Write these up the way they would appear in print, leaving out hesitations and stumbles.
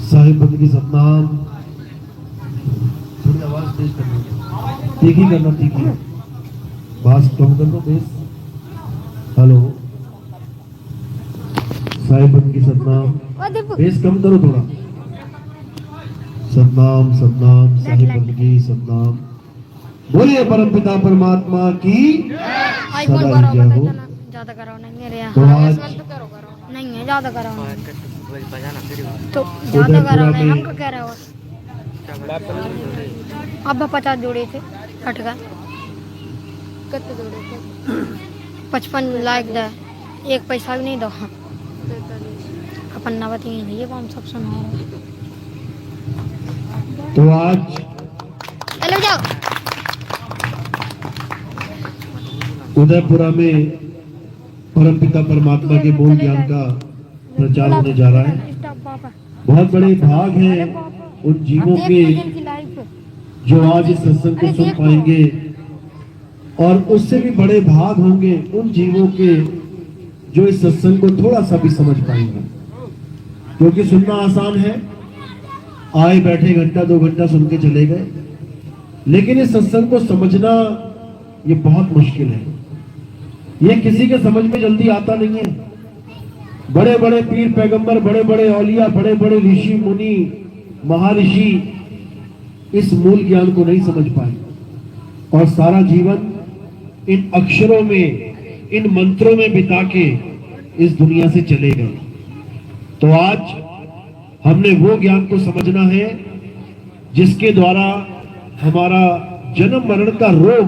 साहिब बंदगी सतनाम। थोड़ी आवाज तेज करना, तीखी करना, तीखी बात कम कर दो बेस। हेलो साहिब बंदगी सतनाम, बेस कम करो थोड़ा। सतनाम सतनाम साहिब बंदगी सतनाम। बोलिए परमपिता परमात्मा की सदा जय हो। ज्यादा करो नहीं मेरे तो आज नहीं है, ज्यादा करो तो ज्यादा करो नहीं, हमको कह रहे हो अब 50 जोड़े थे हट गए। कितने जोड़े थे? 55 लाइक दे, एक पैसा भी नहीं दो अपन नवती नहीं, ये हम सब सुना रहे। तो आज हेलो जाओ उदयपुरा में परमपिता परमात्मा के बोल ज्ञान का प्रचार होने जा रहा है। बहुत बड़े भाग हैं उन जीवों के जो आज इस सत्संग को सुन पाएंगे, और उससे भी बड़े भाग होंगे उन जीवों के जो इस सत्संग को थोड़ा सा भी समझ पाएंगे। क्योंकि सुनना आसान है, आए बैठे घंटा 2 घंटा सुन के चले गए, लेकिन इस सत्संग को समझना ये बहुत मुश्किल है। ये किसी के समझ में जल्दी आता नहीं है। बड़े बड़े पीर पैगंबर, बड़े बड़े औलिया, बड़े बड़े ऋषि मुनि महर्षि इस मूल ज्ञान को नहीं समझ पाए और सारा जीवन इन अक्षरों में, इन मंत्रों में बिता के इस दुनिया से चले गए। तो आज हमने वो ज्ञान को समझना है जिसके द्वारा हमारा जन्म मरण का रोग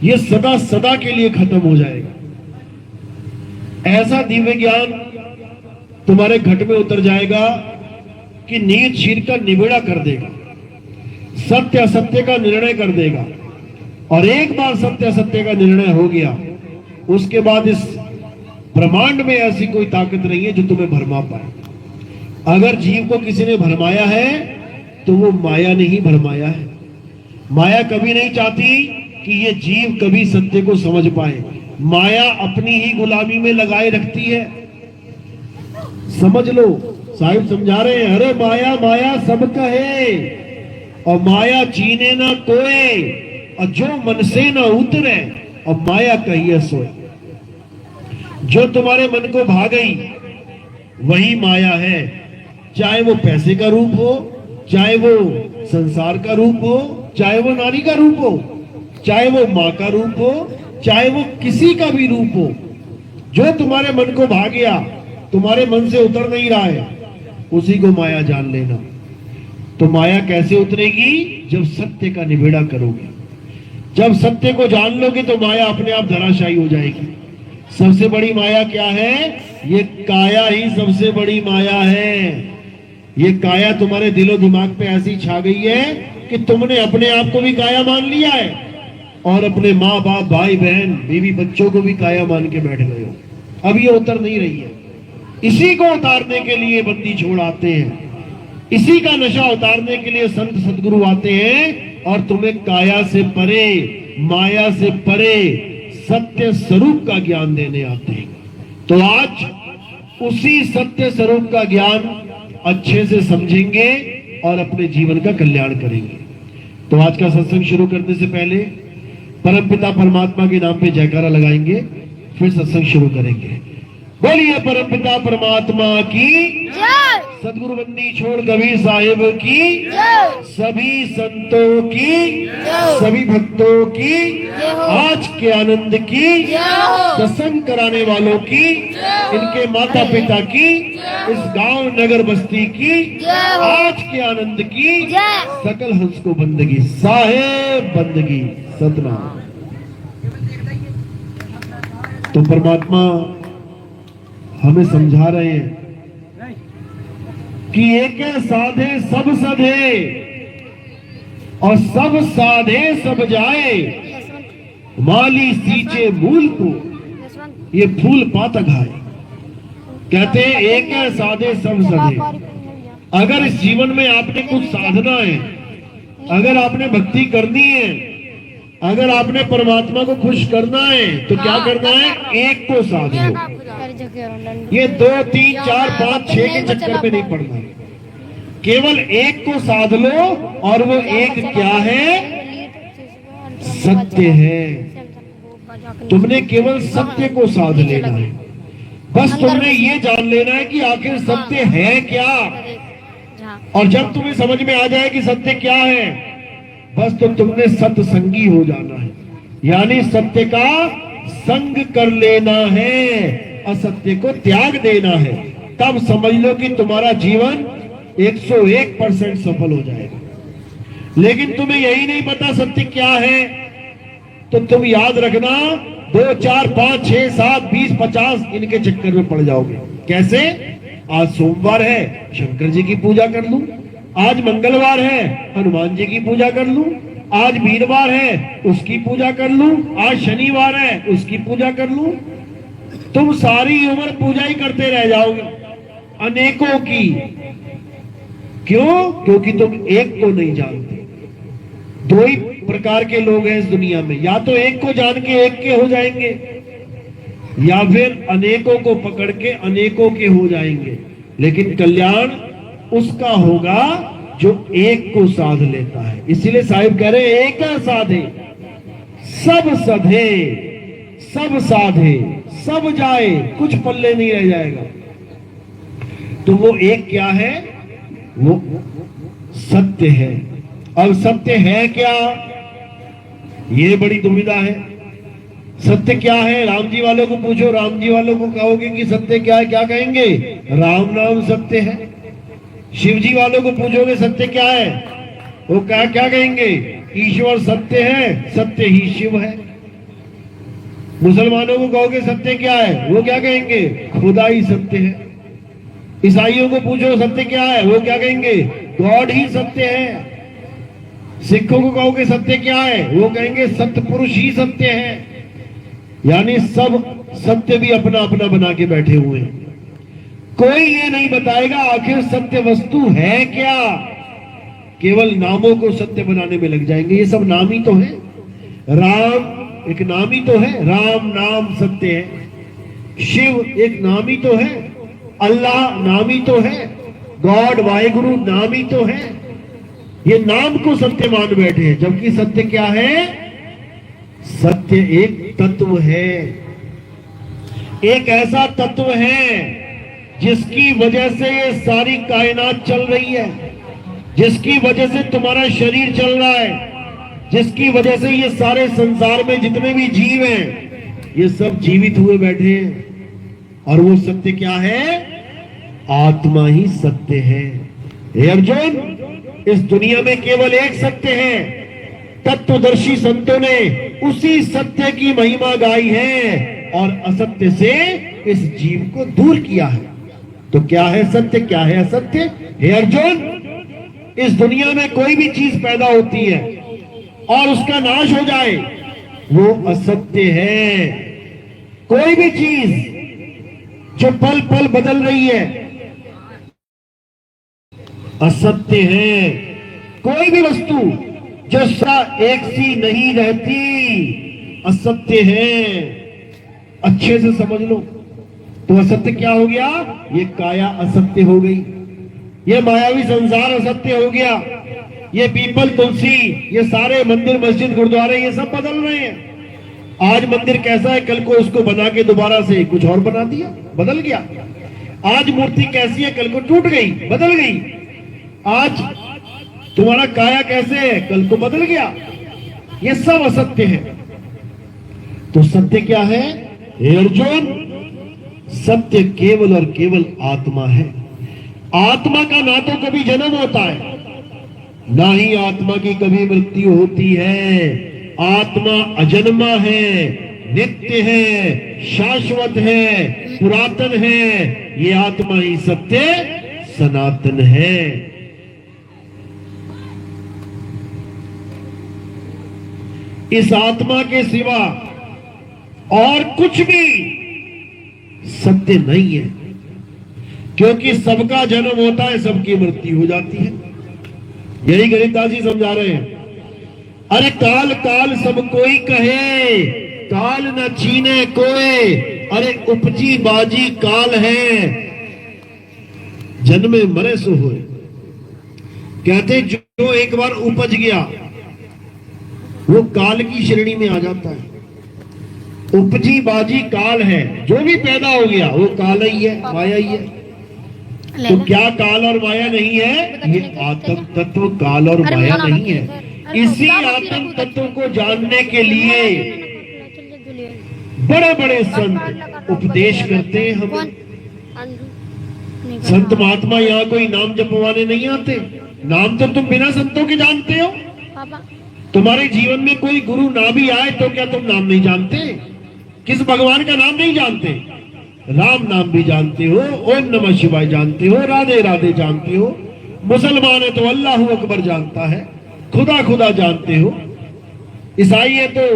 ये सदा सदा के लिए खत्म हो जाएगा। ऐसा दिव्य ज्ञान तुम्हारे घट में उतर जाएगा कि नीच शीर का निबेड़ा कर देगा, सत्य असत्य का निर्णय कर देगा। और एक बार सत्य असत्य का निर्णय हो गया, उसके बाद इस ब्रह्मांड में ऐसी कोई ताकत नहीं है जो तुम्हें भरमा पाए। अगर जीव को किसी ने भरमाया है तो वो माया ने ही भरमाया है। माया कभी नहीं चाहती कि ये जीव कभी सत्य को समझ पाए। माया अपनी ही गुलामी में लगाए रखती है। समझ लो, साहिब समझा रहे हैं, अरे माया माया सब कहे और माया चीने ना कोई, और जो मन से ना उतरे और माया कहिए सोए। जो तुम्हारे मन को भा गई वही माया है, चाहे वो पैसे का रूप हो, चाहे वो संसार का रूप हो, चाहे वो नारी का रूप हो, चाहे वो माँ का रूप हो, चाहे वो किसी का भी रूप हो। जो तुम्हारे मन को भा गया, तुम्हारे मन से उतर नहीं रहा है, उसी को माया जान लेना। तो माया कैसे उतरेगी? जब सत्य का निबेड़ा करोगे, जब सत्य को जान लोगे तो माया अपने आप धराशायी हो जाएगी। सबसे बड़ी माया क्या है? ये काया ही सबसे बड़ी माया है। ये काया तुम्हारे दिलो दिमाग पे ऐसी छा गई है कि तुमने अपने आप को भी काया मान लिया है और अपने माँ बाप, भाई बहन, बीवी बच्चों को भी काया मान के बैठ गए हो। अब ये उतर नहीं रही है। इसी को उतारने के लिए बंदी छोड़ आते हैं, इसी का नशा उतारने के लिए संत सदगुरु आते हैं और तुम्हें काया से परे, माया से परे सत्य स्वरूप का ज्ञान देने आते हैं। तो आज उसी सत्य स्वरूप का ज्ञान अच्छे से समझेंगे और अपने जीवन का कल्याण करेंगे। तो आज का सत्संग शुरू करने से पहले परमपिता परमात्मा के नाम पे जयकारा लगाएंगे, फिर सत्संग शुरू करेंगे। बोलिए परमपिता परमात्मा की जय। सदगुरु बंदी छोड़ कबीर साहिब की जय। सभी संतों की जय। सभी भक्तों की जय। आज के आनंद की जय। सत्संग कराने वालों की जय। इनके माता पिता की जय। इस गांव नगर बस्ती की जय। आज के आनंद की जय। सकल हंस को बंदगी, साहेब बंदगी सतनाम। तो परमात्मा हमें समझा रहे हैं कि एक साधे सब सधे और सब साधे सब जाए, माली सींचे मूल को ये फूल पात घाए। कहते हैं एक साधे सब सधे। अगर इस जीवन में आपने कुछ साधना है, अगर आपने भक्ति करनी है, अगर आपने परमात्मा को खुश करना है तो क्या करना है? एक को साध लो। ये 2 3 4 5 6 के चक्कर में नहीं पड़ना, केवल एक को साध लो। और वो एक क्या है? सत्य है। तुमने केवल सत्य को साध लेना है। बस तुमने ये जान लेना है कि आखिर सत्य है क्या। और जब तुम्हें समझ में आ जाए कि सत्य क्या है, बस तो तुमने सत्संगी हो जाना है, यानी सत्य का संग कर लेना है, असत्य को त्याग देना है। तब समझ लो कि तुम्हारा जीवन 101% सफल हो जाएगा। लेकिन तुम्हें यही नहीं पता सत्य क्या है, तो तुम याद रखना 2 4 5 6 7 20 50 इनके चक्कर में पड़ जाओगे। कैसे? आज सोमवार है, शंकर जी की पूजा कर लूं। आज मंगलवार है, हनुमान जी की पूजा कर लूं। आज वीरवार है, उसकी पूजा कर लूं। आज शनिवार है, उसकी पूजा कर लूं। तुम सारी उम्र पूजा ही करते रह जाओगे, अनेकों की। क्यों? क्योंकि तुम एक को नहीं जानते। 2 ही प्रकार के लोग हैं इस दुनिया में, या तो एक को जान के एक के हो जाएंगे, या फिर अनेकों को पकड़ के अनेकों के हो जाएंगे। लेकिन कल्याण उसका होगा जो एक को साध लेता है। इसीलिए साहिब कह रहे एक साधे सब सधे, सब साधे सब जाए, कुछ पल्ले नहीं रह जाएगा। तो वो एक क्या है? वो सत्य है। अब सत्य है क्या, ये बड़ी दुविधा है। सत्य क्या है? राम जी वालों को पूछो, राम जी वालों को कहोगे कि सत्य क्या है, क्या कहेंगे? राम नाम सत्य है। शिव जी वालों को पूछोगे सत्य क्या है, वो क्या क्या कहेंगे? ईश्वर सत्य है, सत्य ही शिव है। मुसलमानों को कहोगे सत्य क्या है, वो क्या कहेंगे? खुदा ही सत्य है। ईसाइयों को पूछो सत्य क्या है, वो क्या कहेंगे? गॉड ही सत्य है। सिखों को कहोगे सत्य क्या है, वो कहेंगे सत्पुरुष ही सत्य है। यानी सब सत्य भी अपना अपना बना के बैठे हुए हैं। कोई ये नहीं बताएगा आखिर सत्य वस्तु है क्या। केवल नामों को सत्य बनाने में लग जाएंगे। ये सब नाम ही तो है। राम एक नाम ही तो है, राम नाम सत्य है। शिव एक नाम ही तो है, अल्लाह नाम ही तो है, गॉड वाहिगुरु नाम ही तो है। ये नाम को सत्य मान बैठे हैं, जबकि सत्य क्या है? सत्य एक तत्व है। एक ऐसा तत्व है जिसकी वजह से ये सारी कायनात चल रही है, जिसकी वजह से तुम्हारा शरीर चल रहा है, जिसकी वजह से ये सारे संसार में जितने भी जीव हैं ये सब जीवित हुए बैठे हैं। और वो सत्य क्या है? आत्मा ही सत्य है। हे अर्जुन, इस दुनिया में केवल एक सत्य है। तत्वदर्शी संतों ने उसी सत्य की महिमा गाई है और असत्य से इस जीव को दूर किया है। तो क्या है सत्य, क्या है असत्य? हे अर्जुन, इस दुनिया में कोई भी चीज पैदा होती है और उसका नाश हो जाए, वो असत्य है। कोई भी चीज जो पल पल बदल रही है, असत्य है। कोई भी वस्तु जो एक सी नहीं रहती, असत्य है। अच्छे से समझ लो। तो असत्य क्या हो गया? ये काया असत्य हो गई, ये मायावी संसार असत्य हो गया, ये पीपल तुलसी, ये सारे मंदिर मस्जिद गुरुद्वारे ये सब बदल रहे हैं। आज मंदिर कैसा है, कल को उसको बना के दोबारा से कुछ और बना दिया, बदल गया। आज मूर्ति कैसी है, कल को टूट गई, बदल गई। आज तुम्हारा काया कैसे है, कल को बदल गया। ये सब असत्य है। तो सत्य क्या है? हे अर्जुन, सत्य केवल और केवल आत्मा है। आत्मा का ना तो कभी जन्म होता है, ना ही आत्मा की कभी मृत्यु होती है। आत्मा अजन्मा है, नित्य है, शाश्वत है, पुरातन है। ये आत्मा ही सत्य सनातन है। इस आत्मा के सिवा और कुछ भी सत्य नहीं है, क्योंकि सबका जन्म होता है, सबकी मृत्यु हो जाती है। यही गणितदास जी समझा रहे हैं। अरे काल काल सब कोई कहे, काल न चीने कोई, अरे उपजी बाजी काल है, जन्मे मरे सो होए। कहते जो एक बार उपज गया वो काल की श्रेणी में आ जाता है। उपजी बाजी काल है, जो भी पैदा हो गया वो काल ही है, माया ही है। तो क्या काल और माया नहीं है? ये आत्म तत्व काल और माया नहीं है। इसी आत्म तत्व को जानने के लिए बड़े बड़े संत उपदेश करते हैं हमें। संत महात्मा यहाँ कोई नाम जपवाने नहीं आते। नाम तो तुम बिना संतों के जानते हो। तुम्हारे जीवन में कोई गुरु ना भी आए तो क्या तुम नाम नहीं जानते? किस भगवान का नाम नहीं जानते? राम नाम भी जानते हो, ओम नमः शिवाय जानते हो, राधे राधे जानते हो। मुसलमान है तो अल्लाह अकबर जानता है, खुदा खुदा जानते हो। ईसाई है तो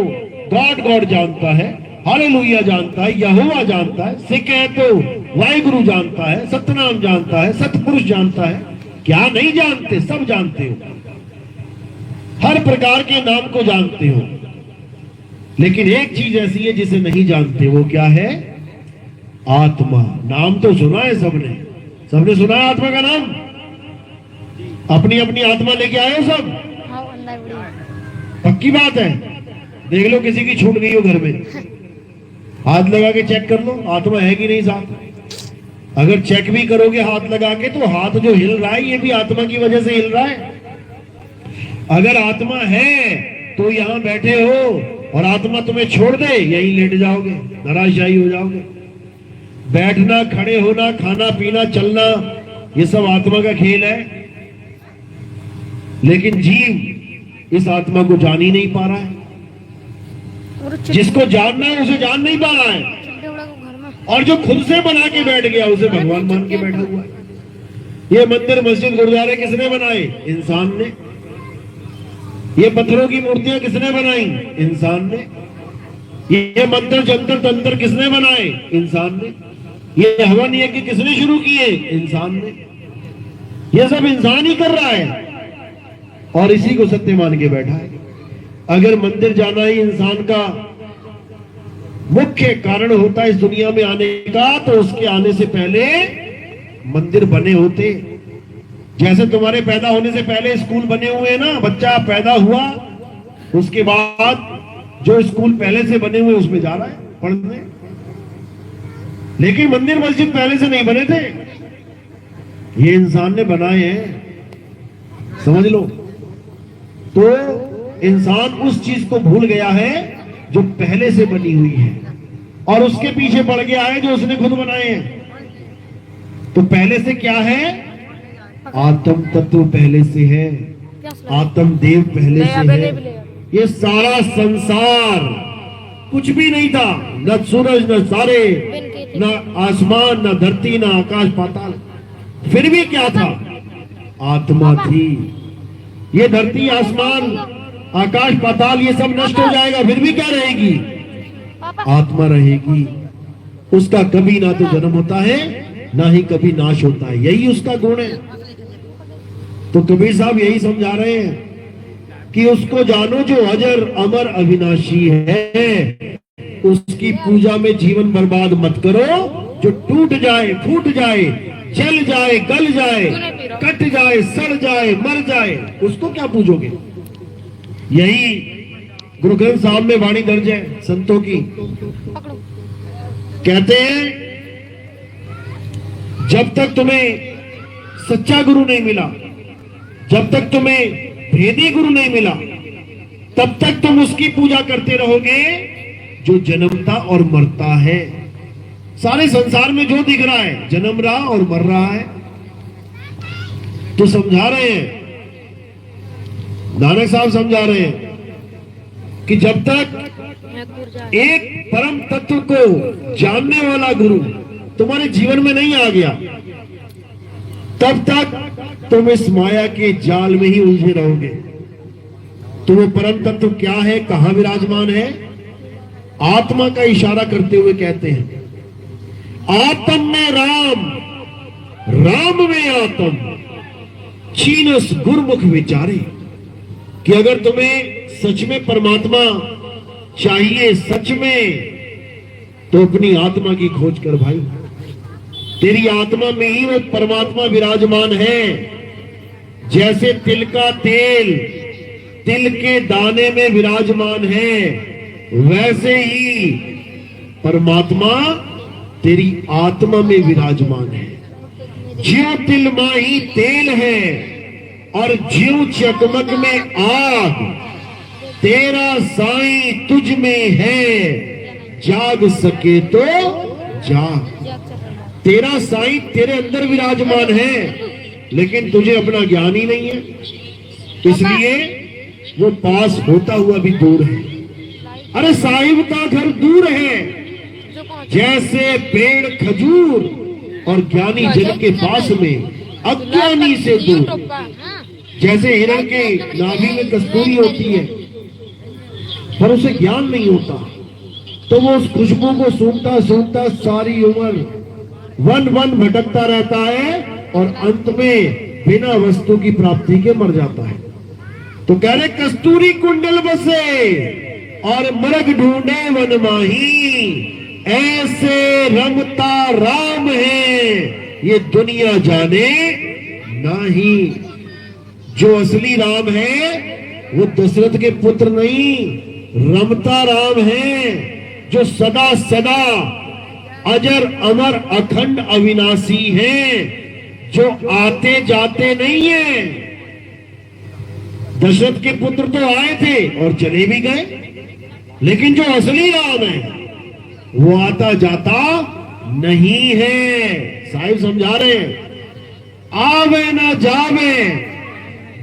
गॉड गॉड जानता है, हालेलुया जानता है, यहोवा जानता है। सिख है तो वाहिगुरु जानता है, सतनाम जानता है, सतपुरुष जानता है। क्या नहीं जानते? सब जानते हो, हर प्रकार के नाम को जानते हो। लेकिन एक चीज ऐसी है जिसे नहीं जानते, वो क्या है? आत्मा। नाम तो सुना है सबने, सबने सुना है आत्मा का नाम। अपनी अपनी आत्मा लेके आए हो सब? पक्की बात है। देख लो किसी की छूट गई हो घर में, हाथ लगा के चेक कर लो आत्मा है कि नहीं साथ। अगर चेक भी करोगे हाथ लगा के तो हाथ जो हिल रहा है ये भी आत्मा की वजह से हिल रहा है। अगर आत्मा है तो यहां बैठे हो और आत्मा तुम्हें छोड़ दे, यहीं लेट जाओगे, निराशाई हो जाओगे। बैठना, खड़े होना, खाना पीना, चलना, ये सब आत्मा का खेल है। लेकिन जीव इस आत्मा को जान ही नहीं पा रहा है। जिसको जानना है उसे जान नहीं पा रहा है, और जो खुद से बना के बैठ गया उसे भगवान मान के बैठा हुआ है। ये मंदिर मस्जिद गुरुद्वारे किसने बनाए? इंसान ने। ये पत्थरों की मूर्तियां किसने बनाई? इंसान ने। ये मंत्र जंतर तंत्र किसने बनाए? इंसान ने। ये हवन यज्ञ किसने शुरू किए? इंसान ने। ये सब इंसान ही कर रहा है और इसी को सत्य मान के बैठा है। अगर मंदिर जाना ही इंसान का मुख्य कारण होता इस दुनिया में आने का, तो उसके आने से पहले मंदिर बने होते। जैसे तुम्हारे पैदा होने से पहले स्कूल बने हुए हैं ना, बच्चा पैदा हुआ उसके बाद जो स्कूल पहले से बने हुए उसमें जा रहा है पढ़ने। लेकिन मंदिर मस्जिद पहले से नहीं बने थे, ये इंसान ने बनाए हैं, समझ लो। तो इंसान उस चीज को भूल गया है जो पहले से बनी हुई है, और उसके पीछे पड़ गया है जो उसने खुद बनाए हैं। तो पहले से क्या है? आत्म तत्व पहले से है, आत्म देव पहले से है। ये सारा संसार कुछ भी नहीं था, न सूरज, न सारे, न आसमान, न धरती, न आकाश पाताल। फिर भी क्या था? आत्मा थी। ये धरती, आसमान, आकाश पाताल ये सब नष्ट हो जाएगा, फिर भी क्या रहेगी? आत्मा रहेगी। उसका कभी ना तो जन्म होता है ना ही कभी नाश होता है, यही उसका गुण है। तो कबीर साहब यही समझा रहे हैं कि उसको जानो जो अजर अमर अविनाशी है, उसकी पूजा में जीवन बर्बाद मत करो। जो टूट जाए, फूट जाए, जल जाए, गल जाए, कट जाए, सड़ जाए, मर जाए, उसको क्या पूजोगे? यही गुरु ग्रंथ साहब में वाणी दर्ज है संतों की। कहते हैं जब तक तुम्हें सच्चा गुरु नहीं मिला, जब तक तुम्हें भेदी गुरु नहीं मिला, तब तक तुम उसकी पूजा करते रहोगे जो जन्मता और मरता है। सारे संसार में जो दिख रहा है जन्म रहा और मर रहा है। तो समझा रहे हैं, नानक साहब समझा रहे हैं कि जब तक एक परम तत्व को जानने वाला गुरु तुम्हारे जीवन में नहीं आ गया, तब तक तुम इस माया के जाल में ही उलझे रहोगे। तो वो परम तत्व क्या है, कहां विराजमान है? आत्मा का इशारा करते हुए कहते हैं, आत्म में राम, राम में आत्म, चीनस गुरमुख विचारे। कि अगर तुम्हें सच में परमात्मा चाहिए सच में, तो अपनी आत्मा की खोज कर भाई। तेरी आत्मा में ही वो परमात्मा विराजमान है। जैसे तिल का तेल तिल के दाने में विराजमान है, वैसे ही परमात्मा तेरी आत्मा में विराजमान है। ज्यों तिल माही तेल है और ज्यों चकमक में आग, तेरा साईं तुझ में है, जाग सके तो जाग। तेरा साईं तेरे अंदर विराजमान है, लेकिन तुझे अपना ज्ञान ही नहीं है, इसलिए वो पास होता हुआ भी दूर है। अरे साहिब का घर दूर है, जैसे पेड़ खजूर और ज्ञानी जन के पास में अज्ञानी से दूर। जैसे हिरण के नाभि में कस्तूरी होती है, पर उसे ज्ञान नहीं होता, तो वो उस खुशबू को सूंघता सूंघता सारी उम्र वन वन भटकता रहता है और अंत में बिना वस्तु की प्राप्ति के मर जाता है। तो कह रहे कस्तूरी कुंडल बसे और मृग ढूंढे वन माही, ऐसे रमता राम है ये दुनिया जाने नाही। जो असली राम है वो दशरथ के पुत्र नहीं, रमता राम है, जो सदा सदा अजर अमर अखंड अविनाशी है, जो आते जाते नहीं है। दशरथ के पुत्र तो आए थे और चले भी गए, लेकिन जो असली राम है वो आता जाता नहीं है। साहिब समझा रहे हैं, आवे ना जावे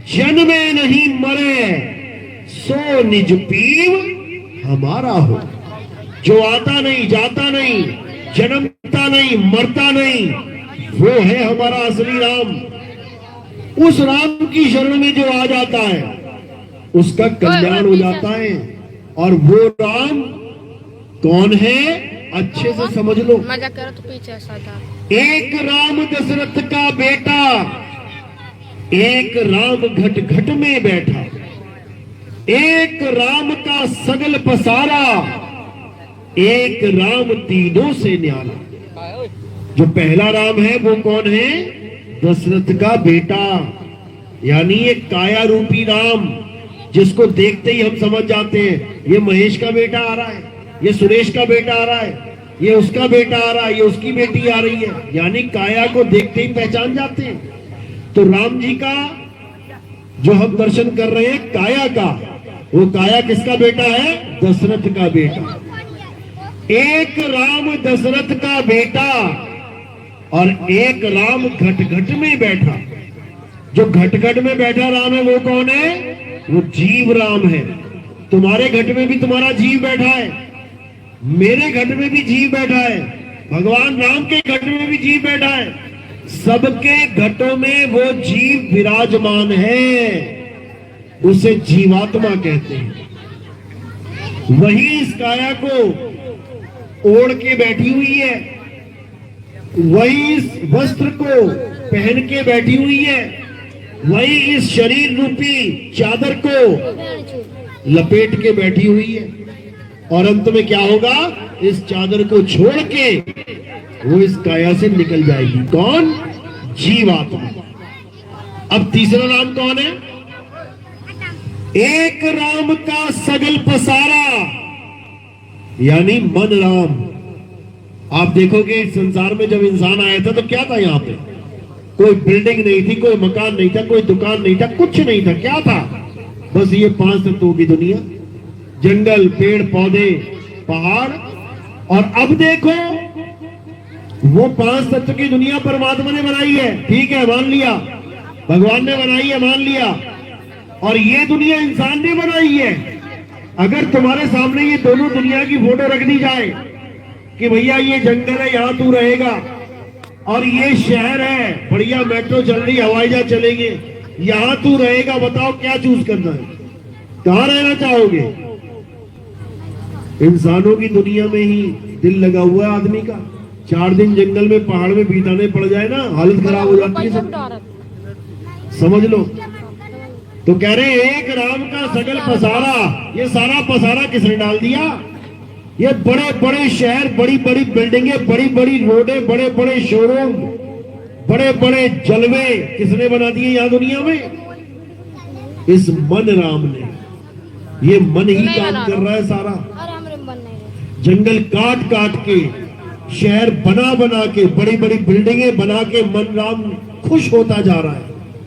जन्मे नहीं मरे, सो निज पीव हमारा हो। जो आता नहीं जाता नहीं, जन्मता नहीं, मरता नहीं, वो है हमारा असली राम। उस राम की शरण में जो आ जाता है उसका कल्याण हो जाता है। और वो राम कौन है, अच्छे से समझ लो। मजा करो तो पीछे ऐसा था। एक राम दशरथ का बेटा, एक राम घट घट में बैठा, एक राम का सगल पसारा, एक राम तीनों से न्यारा। जो पहला राम है वो कौन है, दशरथ का बेटा, यानी एक काया रूपी राम, जिसको देखते ही हम समझ जाते हैं ये महेश का बेटा आ रहा है, ये सुरेश का बेटा आ रहा है, ये उसका बेटा आ रहा है, ये उसकी बेटी आ रही है, यानी काया को देखते ही पहचान जाते हैं। तो राम जी का जो हम दर्शन कर रहे हैं काया का, वो काया किसका बेटा है, दशरथ का बेटा। एक राम दशरथ का बेटा और एक राम घट घट में बैठा। जो घट घट में बैठा राम है वो कौन है, वो जीव राम है। तुम्हारे घट में भी तुम्हारा जीव बैठा है, मेरे घट में भी जीव बैठा है, भगवान राम के घट में भी जीव बैठा है। सबके घटों में वो जीव विराजमान है, उसे जीवात्मा कहते हैं। वही इस काया को ओढ़ के बैठी हुई है, वही इस वस्त्र को पहन के बैठी हुई है, वही इस शरीर रूपी चादर को लपेट के बैठी हुई है। और अंत में क्या होगा, इस चादर को छोड़ के वो इस काया से निकल जाएगी। कौन, जीवात्मा। अब तीसरा नाम कौन है, एक राम का सगल पसारा, यानी मन राम। आप देखोगे संसार में जब इंसान आया था तो क्या था, यहाँ पे कोई बिल्डिंग नहीं थी, कोई मकान नहीं था, कोई दुकान नहीं था, कुछ नहीं था। क्या था, बस ये 5 तत्वों की दुनिया, जंगल, पेड़ पौधे, पहाड़। और अब देखो वो 5 तत्व की दुनिया परमात्मा ने बनाई है, ठीक है, मान लिया, भगवान ने बनाई है, मान लिया। और ये दुनिया इंसान ने बनाई है। अगर तुम्हारे सामने ये दोनों दुनिया की फोटो रख दी जाए कि भैया ये जंगल है, यहां तू रहेगा, और ये शहर है, बढ़िया मेट्रो चल रही, हवाई जहाज चलेंगे, यहां तू रहेगा, बताओ क्या चूज करना है, कहां रहना चाहोगे। इंसानों की दुनिया में ही दिल लगा हुआ है आदमी का। 4 दिन जंगल में पहाड़ में बिताने पड़ जाए ना, हालत खराब हो जाती है सब, समझ लो। तो कह रहे हैं एक राम का सगल पसारा। ये सारा पसारा किसने डाल दिया? ये बड़े बड़े शहर, बड़ी बड़ी बिल्डिंगें, बड़ी बड़ी रोडें, बड़े बड़े शोरूम, बड़े बड़े जलवे किसने बना दिए यहाँ दुनिया में? इस मन राम ने। ये मन ही काम कर रहा है सारा। जंगल काट काट के, शहर बना बना के, बड़ी बड़ी बिल्डिंगें बना के मन राम खुश होता जा रहा है।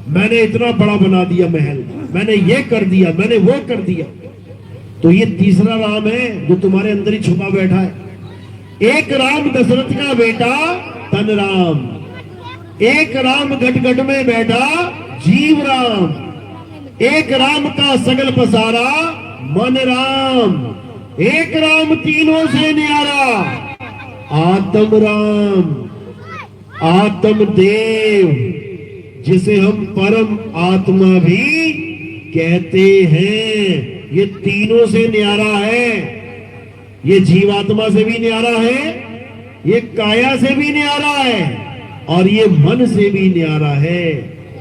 मैंने इतना बड़ा बना दिया महल, मैंने ये कर दिया, मैंने वो कर दिया। तो ये तीसरा राम है जो तुम्हारे अंदर ही छुपा बैठा है। एक राम दशरथ का बेटा तन राम, एक राम घट घट में बैठा जीव राम, एक राम का सगल पसारा मन राम, एक राम तीनों से न्यारा आत्म राम, आत्म देव, जिसे हम परम आत्मा भी कहते हैं। ये तीनों से न्यारा है। ये जीवात्मा से भी न्यारा है, ये काया से भी न्यारा है, और ये मन से भी न्यारा है।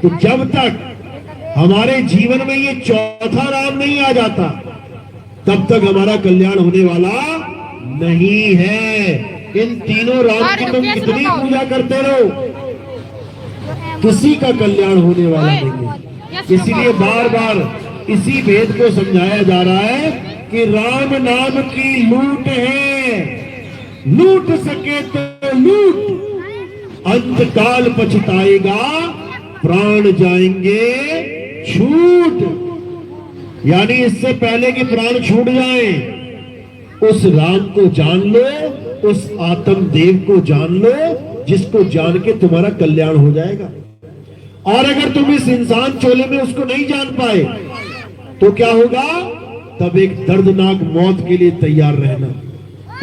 तो जब तक हमारे जीवन में ये चौथा राम नहीं आ जाता, तब तक हमारा कल्याण होने वाला नहीं है। इन तीनों राम की तुम कितनी पूजा करते रहो, किसी का कल्याण होने वाला नहीं है। इसीलिए बार बार इसी भेद को समझाया जा रहा है कि राम नाम की लूट है, लूट सके तो लूट, अंत काल पछताएगा, प्राण जाएंगे छूट। यानी इससे पहले कि प्राण छूट जाए, उस राम को जान लो, उस आत्म देव को जान लो, जिसको जान के तुम्हारा कल्याण हो जाएगा। और अगर तुम इस इंसान चोले में उसको नहीं जान पाए तो क्या होगा? तब एक दर्दनाक मौत के लिए तैयार रहना,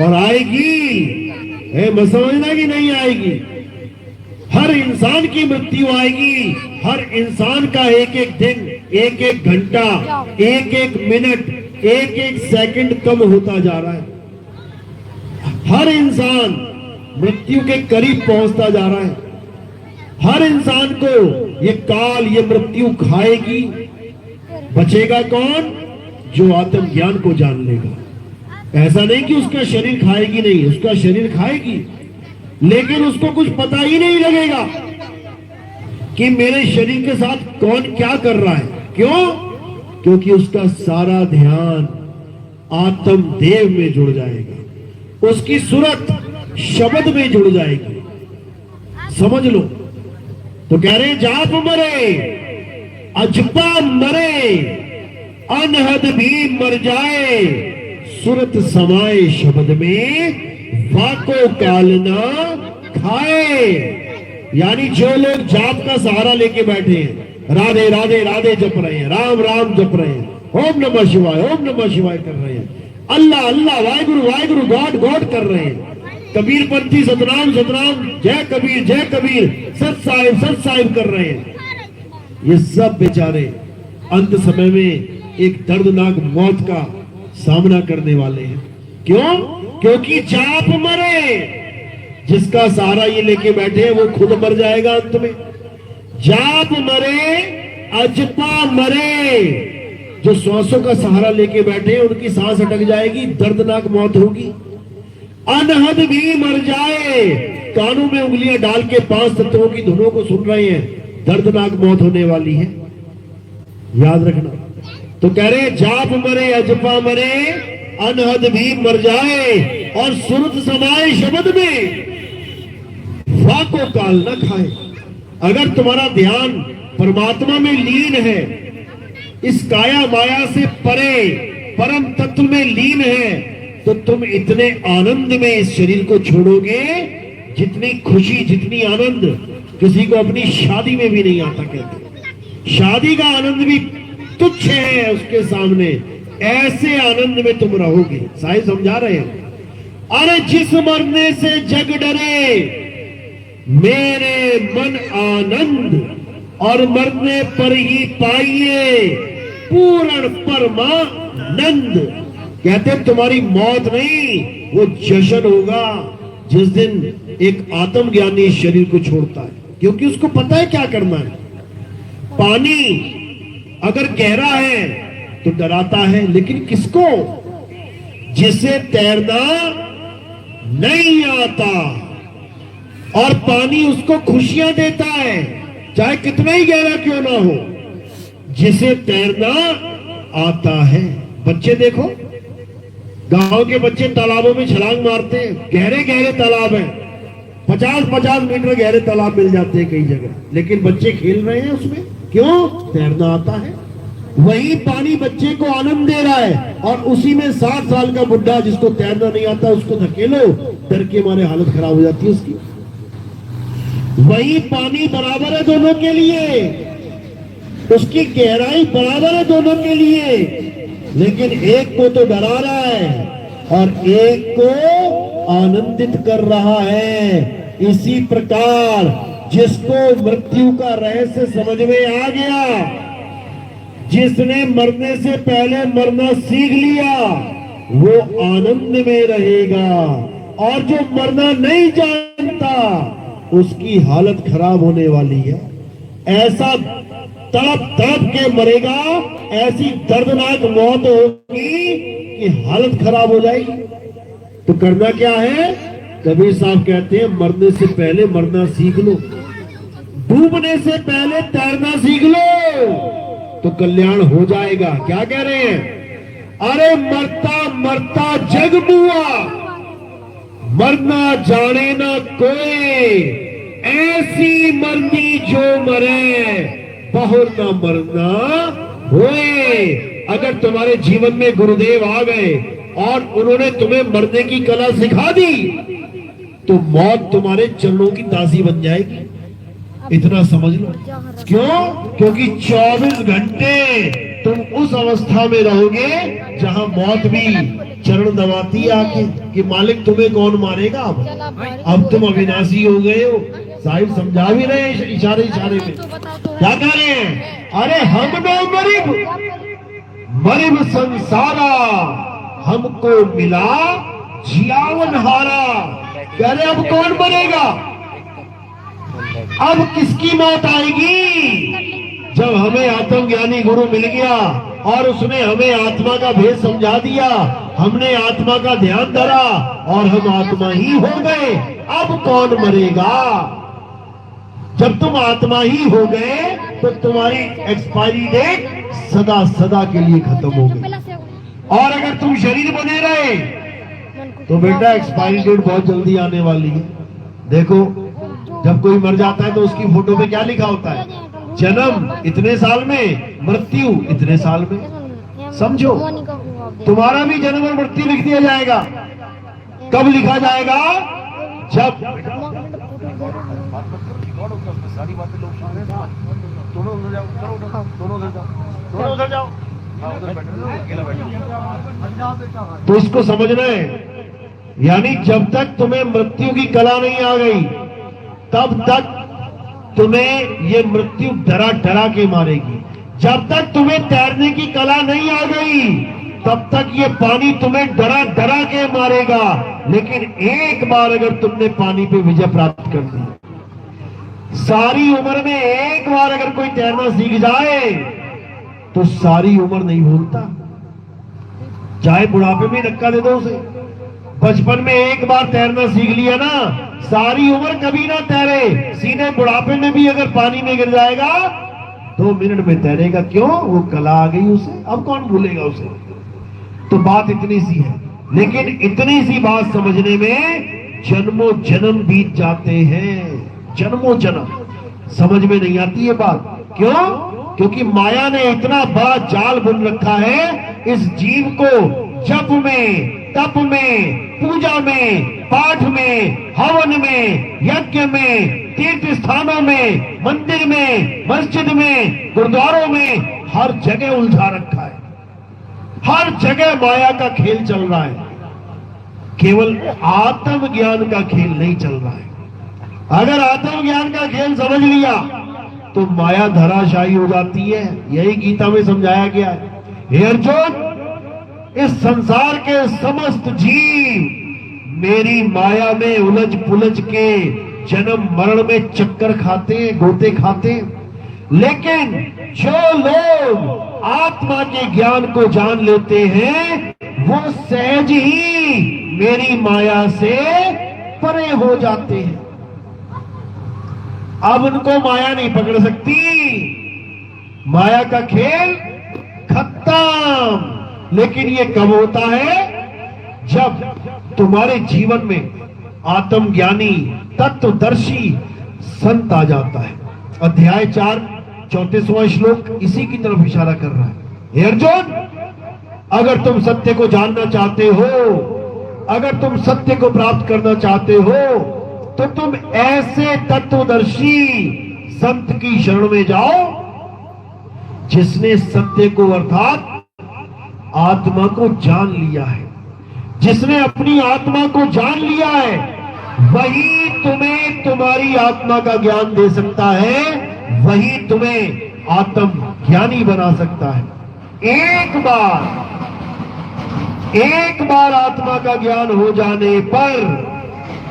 और आएगी है, मत समझना कि नहीं आएगी। हर इंसान की मृत्यु आएगी। हर इंसान का एक एक दिन, एक एक घंटा, एक एक मिनट, एक एक सेकंड कम होता जा रहा है। हर इंसान मृत्यु के करीब पहुंचता जा रहा है। हर इंसान को ये काल, ये मृत्यु खाएगी। बचेगा कौन? जो आत्मज्ञान को जान लेगा। ऐसा नहीं कि उसका शरीर खाएगी नहीं, उसका शरीर खाएगी, लेकिन उसको कुछ पता ही नहीं लगेगा कि मेरे शरीर के साथ कौन क्या कर रहा है। क्यों? क्योंकि उसका सारा ध्यान आत्म देव में जुड़ जाएगा, उसकी सूरत शब्द में जुड़ जाएगी। समझ लो। तो कह रहे जाप मरे, अजपा मरे, अनहद भी मर जाए, सूरत समाए शब्द में, वाको कालना खाए। यानी जो लोग जाप का सहारा लेके बैठे हैं, राधे राधे राधे जप रहे हैं, राम राम जप रहे हैं, ओम नमः शिवाय, ओम नमः शिवाय कर रहे हैं, अल्लाह अल्लाह, वाहिगुरु वाहिगुरु, गॉड गॉड कर रहे हैं, कबीर पंथी सतनाम सतनाम, जय कबीर सत साहिब कर रहे हैं, ये सब बेचारे अंत समय में एक दर्दनाक मौत का सामना करने वाले हैं। क्यों? क्योंकि जाप मरे, जिसका सहारा ये लेके बैठे हैं वो खुद मर जाएगा अंत में। जाप मरे, अजपा मरे, जो श्वासों का सहारा लेके बैठे हैं उनकी सांस अटक जाएगी, दर्दनाक मौत होगी। अनहद भी मर जाए, कानों में उंगलियां डाल के 5 तत्वों की धुनों को सुन रहे हैं, दर्दनाक मौत होने वाली है, याद रखना। तो कह रहे जाप मरे, अजपा मरे, अनहद भी मर जाए, और सुरत समाए शब्द में, वाको काल न खाए। अगर तुम्हारा ध्यान परमात्मा में लीन है, इस काया माया से परे परम तत्व में लीन है, तो तुम इतने आनंद में इस शरीर को छोड़ोगे, जितनी खुशी, जितनी आनंद किसी को अपनी शादी में भी नहीं आता। कहते शादी का आनंद भी तुच्छ है उसके सामने, ऐसे आनंद में तुम रहोगे। साईं समझा रहे हैं, अरे जिस मरने से जग डरे, मेरे मन आनंद, और मरने पर ही पाइए पूर्ण परमानंद। कहते तुम्हारी मौत नहीं, वो जश्न होगा जिस दिन एक आत्मज्ञानी इस शरीर को छोड़ता है, क्योंकि उसको पता है क्या करना है। पानी अगर गहरा है तो डराता है, लेकिन किसको? जिसे तैरना नहीं आता, और पानी उसको खुशियां देता है, चाहे कितना ही गहरा क्यों ना हो, जिसे तैरना आता है। बच्चे देखो, गांव के बच्चे तालाबों में छलांग मारते हैं, गहरे गहरे तालाब हैं, 50-50 मीटर गहरे तालाब मिल जाते हैं कई जगह, लेकिन बच्चे खेल रहे हैं उसमें, क्यों? तैरना आता है। वही पानी बच्चे को आनंद दे रहा है, और उसी में 60 साल का बुढ़ा जिसको तैरना नहीं आता उसको धकेलो, डर के मारे हालत खराब हो जाती है उसकी। वही पानी बराबर है दोनों के लिए, उसकी गहराई बराबर है दोनों के लिए, लेकिन एक को तो डरा रहा है और एक को आनंदित कर रहा है। इसी प्रकार जिसको मृत्यु का रहस्य समझ में आ गया, जिसने मरने से पहले मरना सीख लिया, वो आनंद में रहेगा, और जो मरना नहीं जानता उसकी हालत खराब होने वाली है। ऐसा तड़प तड़प के मरेगा, ऐसी दर्दनाक मौत होगी कि हालत खराब हो जाएगी। तो करना क्या है? कबीर साहब कहते हैं, मरने से पहले मरना सीख लो, डूबने से पहले तैरना सीख लो, तो कल्याण हो जाएगा। क्या कह रहे हैं? अरे मरता मरता जग बुआ, मरना जाने ना कोई, ऐसी मरनी जो मरे, बहुर न मरना होए। अगर तुम्हारे जीवन में गुरुदेव आ गए और उन्होंने तुम्हें मरने की कला सिखा दी, तो मौत तुम्हारे चरणों की दासी बन जाएगी। इतना समझ लो। क्यों? क्योंकि 24 घंटे तुम उस अवस्था में रहोगे जहां मौत भी चरण दबाती है आके कि मालिक तुम्हें कौन मारेगा। अब तुम अविनाशी हो गए हो। साहिब समझा भी रहे हैं इशारे इशारे में। क्या कह रहे हैं? अरे हम नो मरिब संसारा, हमको मिला जियावन हारा। कह रहे अब कौन मरेगा? अब किसकी मौत आएगी? जब हमें आत्मज्ञानी गुरु मिल गया और उसने हमें आत्मा का भेद समझा दिया, हमने आत्मा का ध्यान धरा और हम आत्मा ही हो गए। अब कौन मरेगा? जब तुम आत्मा ही हो गए तो तुम्हारी एक्सपायरी डेट सदा सदा के लिए खत्म हो गई। और अगर तुम शरीर बने रहे तो बेटा एक्सपायरी डेट बहुत जल्दी आने वाली है। देखो, जब कोई मर जाता है तो उसकी फोटो पे क्या लिखा होता है? जन्म इतने साल में, मृत्यु इतने साल में। समझो, तुम्हारा भी जन्म और मृत्यु लिख दिया जाएगा। कब लिखा जाएगा? जब तो इसको समझना है, यानी जब तक तुम्हें मृत्यु की कला नहीं आ गई तब तक तुम्हें ये मृत्यु डरा डरा के मारेगी। जब तक तुम्हें तैरने की कला नहीं आ गई तब तक ये पानी तुम्हें डरा डरा के मारेगा। लेकिन एक बार अगर तुमने पानी पे विजय प्राप्त कर दी, सारी उम्र में एक बार अगर कोई तैरना सीख जाए तो सारी उम्र नहीं भूलता। चाहे बुढ़ापे में धक्का दे दो उसे, बचपन में एक बार तैरना सीख लिया ना, सारी उम्र कभी ना तैरे। सीधे बुढ़ापे में भी अगर पानी में गिर जाएगा 2 मिनट में तैरेगा। क्यों? वो कला आ गई उसे। अब कौन भूलेगा उसे? तो बात इतनी सी है, लेकिन इतनी सी बात समझने में जन्मों जन्म बीत जाते हैं। जन्मों जन्म समझ में नहीं आती ये बात। क्यों? क्योंकि माया ने इतना बड़ा जाल बुन रखा है इस जीव को जप में, तप में, पूजा में, पाठ में, हवन में, यज्ञ में, तीर्थ स्थानों में, मंदिर में, मस्जिद में, गुरुद्वारों में, हर जगह उलझा रखा है। हर जगह माया का खेल चल रहा है, केवल आत्मज्ञान का खेल नहीं चल रहा है। अगर आत्मज्ञान का खेल समझ लिया तो माया धराशायी हो जाती है। यही गीता में समझाया गया है। हे अर्जुन, इस संसार के समस्त जीव मेरी माया में उलझ पुलझ के जन्म मरण में चक्कर खाते हैं, गोते खाते हैं, लेकिन जो लोग आत्मा के ज्ञान को जान लेते हैं वो सहज ही मेरी माया से परे हो जाते हैं। अब उनको माया नहीं पकड़ सकती, माया का खेल खत्म। लेकिन ये कब होता है? जब तुम्हारे जीवन में आत्मज्ञानी तत्वदर्शी संत आ जाता है। अध्याय 4 34वां श्लोक इसी की तरफ इशारा कर रहा है। हे अर्जुन, अगर तुम सत्य को जानना चाहते हो, अगर तुम सत्य को प्राप्त करना चाहते हो, तो तुम ऐसे तत्वदर्शी संत की शरण में जाओ जिसने सत्य को अर्थात आत्मा को जान लिया है। जिसने अपनी आत्मा को जान लिया है वही तुम्हें तुम्हारी आत्मा का ज्ञान दे सकता है, वही तुम्हें आत्म ज्ञानी बना सकता है। एक बार आत्मा का ज्ञान हो जाने पर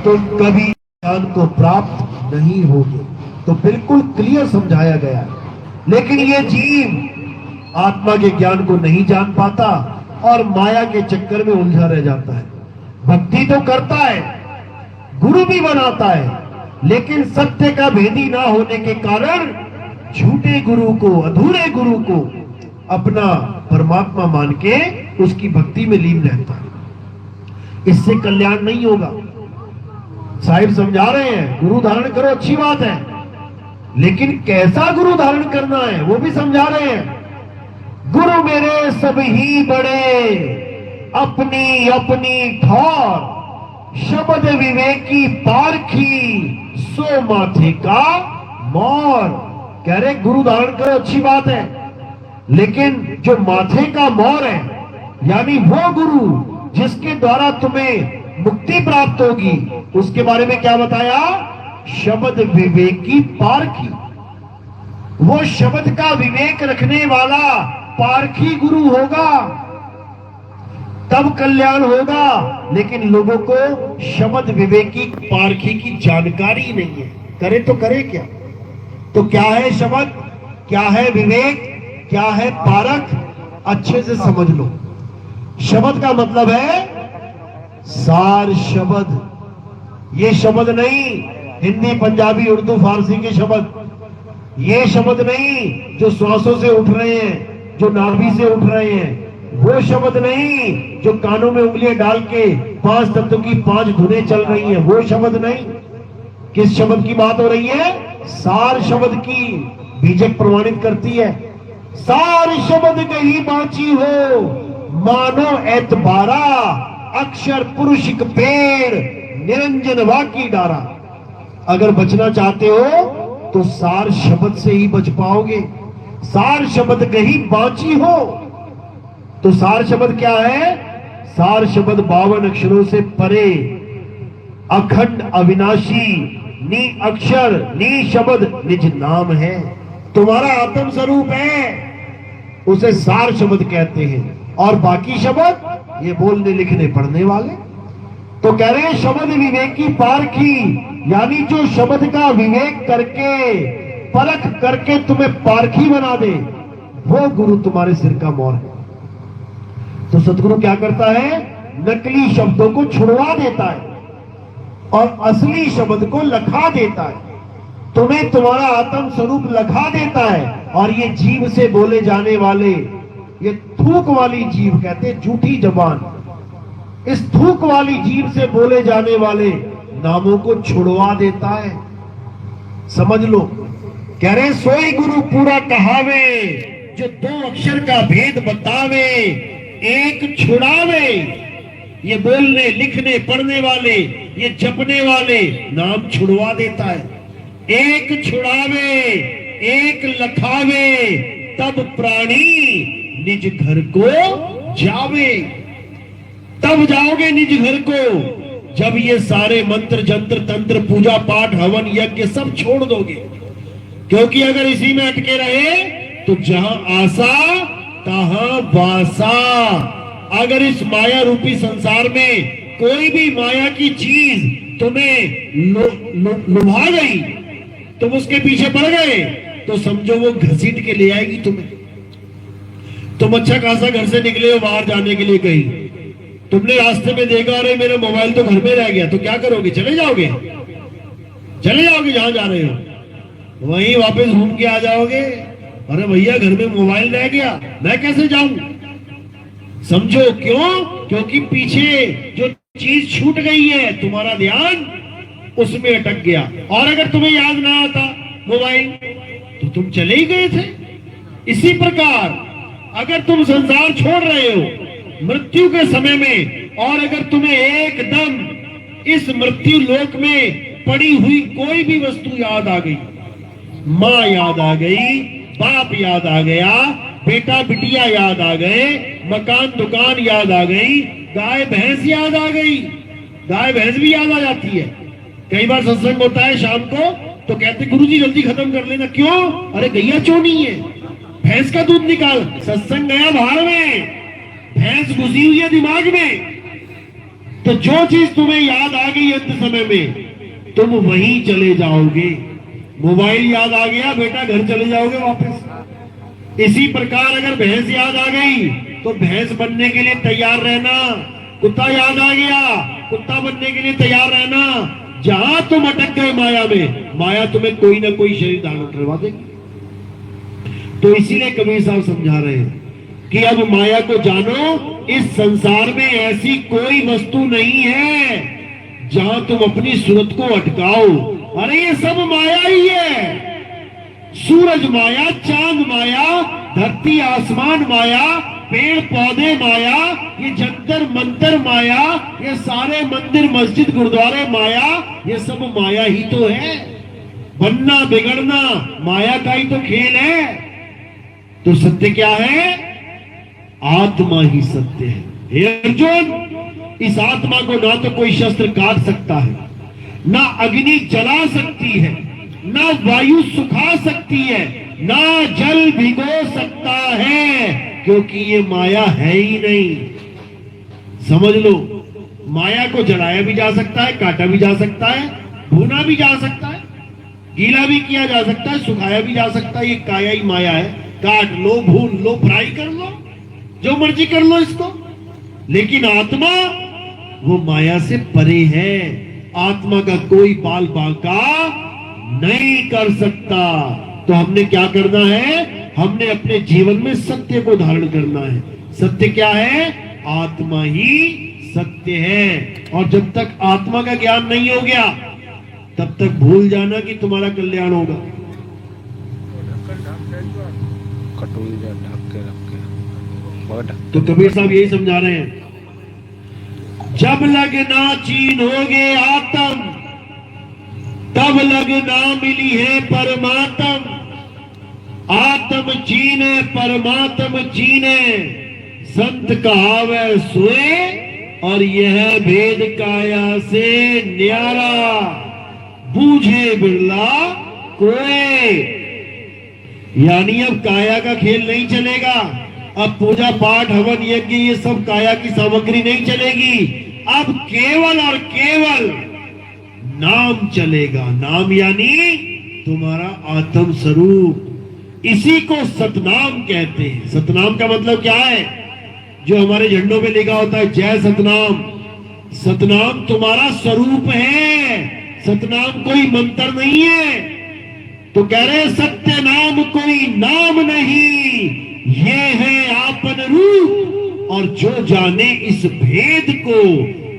तुम कभी ज्ञान को प्राप्त नहीं होगे। तो बिल्कुल क्लियर समझाया गया है। लेकिन ये जीव आत्मा के ज्ञान को नहीं जान पाता और माया के चक्कर में उलझा रह जाता है। भक्ति तो करता है, गुरु भी बनाता है, लेकिन सत्य का भेदी ना होने के कारण झूठे गुरु को, अधूरे गुरु को अपना परमात्मा मान के उसकी भक्ति में लीन रहता है। इससे कल्याण नहीं होगा। साहिब समझा रहे हैं, गुरु धारण करो, अच्छी बात है, लेकिन कैसा गुरु धारण करना है वो भी समझा रहे हैं। गुरु मेरे सब ही बड़े, अपनी अपनी ठौर, शब्द विवेकी पारखी, सो माथे का मोर। कह रहे गुरु धारण करो, अच्छी बात है, लेकिन जो माथे का मोर है, यानी वो गुरु जिसके द्वारा तुम्हें मुक्ति प्राप्त होगी, उसके बारे में क्या बताया? शब्द विवेकी पारखी। वो शब्द का विवेक रखने वाला पारखी गुरु होगा, तब कल्याण होगा। लेकिन लोगों को शब्द विवेकी पारखी की जानकारी नहीं है। करे तो करे क्या? तो क्या है शब्द, क्या है विवेक, क्या है पारख? अच्छे से समझ लो। शब्द का मतलब है सार शब्द। ये शब्द नहीं हिंदी, पंजाबी, उर्दू, फारसी के शब्द। ये शब्द नहीं जो श्वासों से उठ रहे हैं, जो नाभि से उठ रहे हैं। वो शब्द नहीं जो कानों में उंगलियां डाल के 5 तत्व की 5 धुनें चल रही हैं। वो शब्द नहीं। किस शब्द की बात हो रही है? सार शब्द की। बीजक प्रमाणित करती है, सार शब्द कहीं बाची हो, मानो एतबारा, अक्षर पुरुष एक पेड़, निरंजन वाकी डारा। अगर बचना चाहते हो तो सार शब्द से ही बच पाओगे। सार शब्द कहीं बाची हो तो सार शब्द क्या है? सार शब्द 52 अक्षरों से परे, अखंड अविनाशी, नी अक्षर नी शब्द निज नाम है। तुम्हारा आत्म स्वरूप है, उसे सार शब्द कहते हैं। और बाकी शब्द ये बोलने लिखने पढ़ने वाले। तो कह रहे हैं शब्द विवेकी पारखी, यानी जो शब्द का विवेक करके, परख करके तुम्हें पारखी बना दे, वो गुरु तुम्हारे सिर का मोर है। तो सतगुरु क्या करता है? नकली शब्दों को छुड़वा देता है और असली शब्द को लखा देता है। तुम्हें तुम्हारा आत्म स्वरूप लखा देता है। और ये जीव से बोले जाने वाले, ये थूक वाली जीव कहते हैं, झूठी जबान, इस थूक वाली जीव से बोले जाने वाले नामों को छुड़वा देता है। समझ लो। कह रहे सोई गुरु पूरा कहावे, जो 2 अक्षर का भेद बतावे, एक छुड़ावे। ये बोलने लिखने पढ़ने वाले, ये जपने वाले नाम छुड़वा देता है। एक छुड़ावे एक लखावे, तब प्राणी निज घर को जावे। तब जाओगे निज घर को जब ये सारे मंत्र जंत्र तंत्र पूजा पाठ हवन यज्ञ सब छोड़ दोगे। क्योंकि अगर इसी में अटके रहे तो जहां आशा तहां वासा। अगर इस माया रूपी संसार में कोई भी माया की चीज तुम्हें लुभा गई, तुम उसके पीछे पड़ गए, तो समझो वो घसीट के ले आएगी तुम्हें। तुम अच्छा खासा घर से निकले हो बाहर जाने के लिए कहीं, तुमने रास्ते में देखा अरे मेरा मोबाइल तो घर में रह गया, तो क्या करोगे? चले जाओगे जहां जा रहे हो, वहीं वापस घूम के आ जाओगे। अरे भैया घर में मोबाइल रह गया, मैं कैसे जाऊं? समझो क्यों? क्योंकि पीछे जो चीज छूट गई है, तुम्हारा ध्यान उसमें अटक गया। और अगर तुम्हें याद ना आता मोबाइल, तो तुम चले ही गए थे। इसी प्रकार अगर तुम संसार छोड़ रहे हो मृत्यु के समय में, और अगर तुम्हें एकदम इस मृत्यु लोक में पड़ी हुई कोई भी वस्तु याद आ गई, माँ याद आ गई, बाप याद आ गया, बेटा बिटिया याद आ गए, मकान दुकान याद आ गई, गाय भैंस याद आ गई। गाय भैंस भी याद आ जाती है। कई बार सत्संग होता है शाम को, तो कहते गुरुजी जल्दी खत्म कर लेना। क्यों? अरे गैया चोनी है, भैंस का दूध निकाल। सत्संग गया बाहर में, भैंस घुसी हुई है दिमाग में। तो जो चीज तुम्हें याद आ गई अंत समय में, तुम वहीं चले जाओगे। मोबाइल याद आ गया, बेटा घर चले जाओगे वापस। इसी प्रकार अगर भैंस याद आ गई, तो भैंस बनने के लिए तैयार रहना। कुत्ता याद आ गया, कुत्ता बनने के लिए तैयार रहना। जहां तुम अटक गए माया में, माया तुम्हें कोई ना कोई शरीर धारण करवा देगी। तो इसीलिए कबीर साहब समझा रहे हैं कि अब माया को जानो। इस संसार में ऐसी कोई वस्तु नहीं है जहां तुम अपनी सूरत को अटकाओ। अरे ये सब माया ही है। सूरज माया, चांद माया, धरती आसमान माया, पेड़ पौधे माया, ये जंतर मंतर माया, ये सारे मंदिर मस्जिद गुरुद्वारे माया, ये सब माया ही तो है। बनना बिगड़ना माया का ही तो खेल है। तो सत्य क्या है? आत्मा ही सत्य है। हे अर्जुन, इस आत्मा को ना तो कोई शस्त्र काट सकता है, ना अग्नि जला सकती है, ना वायु सुखा सकती है, ना जल भिगो सकता है, क्योंकि ये माया है ही नहीं। समझ लो, माया को जलाया भी जा सकता है, काटा भी जा सकता है, भुना भी जा सकता है, गीला भी किया जा सकता है, सुखाया भी जा सकता है। ये काया ही माया है। काट लो, भून लो, फ्राई कर लो, जो मर्जी कर लो इसको। लेकिन आत्मा वो माया से परे है। आत्मा का कोई बाल बांका नहीं कर सकता। तो हमने क्या करना है? हमने अपने जीवन में सत्य को धारण करना है। सत्य क्या है? आत्मा ही सत्य है। और जब तक आत्मा का ज्ञान नहीं हो गया, तब तक भूल जाना कि तुम्हारा कल्याण होगा। तो कबीर साहब यही समझा रहे हैं, जब लगना चीन्होगे आत्म, तब लगना मिली है परमात्म। आत्म चीने परमात्म चीने, संत कहावे सोए, और यह भेद काया से न्यारा, बूझे बिरला कोए। यानी अब काया का खेल नहीं चलेगा। अब पूजा पाठ हवन यज्ञ ये सब काया की सामग्री नहीं चलेगी। अब केवल और केवल नाम चलेगा। नाम यानी तुम्हारा आत्म स्वरूप। इसी को सतनाम कहते हैं। सतनाम का मतलब क्या है? जो हमारे झंडों पे लिखा होता है जय सतनाम। सतनाम तुम्हारा स्वरूप है। सतनाम कोई मंत्र नहीं है। तो कह रहे सत्य नाम कोई नाम नहीं, ये है आपन रूप। और जो जाने इस भेद को,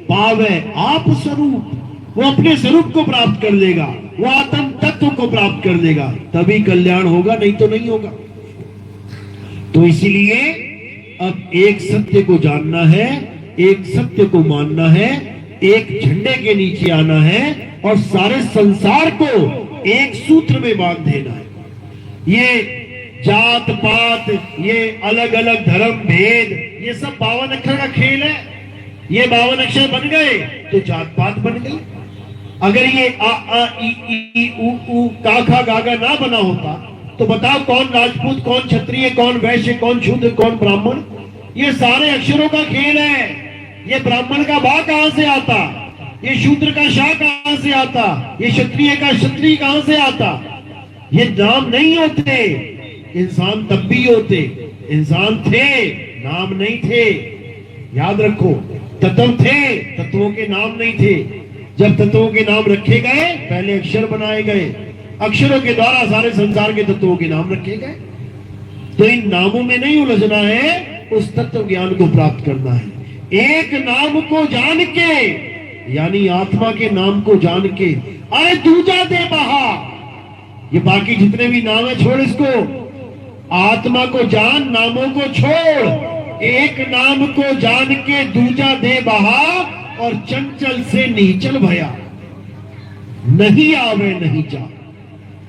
पावे आप स्वरूप, वो अपने स्वरूप को प्राप्त कर लेगा, वो आत्म तत्व को प्राप्त कर लेगा, तभी कल्याण होगा, नहीं तो नहीं होगा। तो इसीलिए अब एक सत्य को जानना है, एक सत्य को मानना है, एक झंडे के नीचे आना है और सारे संसार को एक सूत्र में बांध देना है। ये जात पात, ये अलग अलग धर्म भेद, ये सब 52 अक्षर का खेल है। ये 52 अक्षर बन गए तो जात पात बन गई। अगर ये आ आ ई उ का खा गा गा ना बना होता, तो बताओ कौन राजपूत, कौन क्षत्रिय, कौन वैश्य, कौन शूद्र, कौन ब्राह्मण? ये सारे अक्षरों का खेल है। ये ब्राह्मण का बा कहां से आता? ये शूद्र का शाह कहां से आता? ये क्षत्रिय का क्षत्रिय कहां से आता? ये नाम नहीं होते। इंसान तब भी होते, इंसान थे, नाम नहीं थे। याद रखो, तत्व थे, तत्वों के नाम नहीं थे। जब तत्वों के नाम रखे गए, पहले अक्षर बनाए गए, अक्षरों के द्वारा सारे संसार के तत्वों के नाम रखे गए। तो इन नामों में नहीं उलझना है, उस तत्व ज्ञान को प्राप्त करना है। एक नाम को जान के, यानी आत्मा के नाम को जान के, अरे दूजा दे बहा, ये बाकी जितने भी नाम है छोड़ इसको, आत्मा को जान, नामों को छोड़। एक नाम को जान के दूजा दे बहा, और चंचल से नीचल भया, नहीं आवे नहीं जा।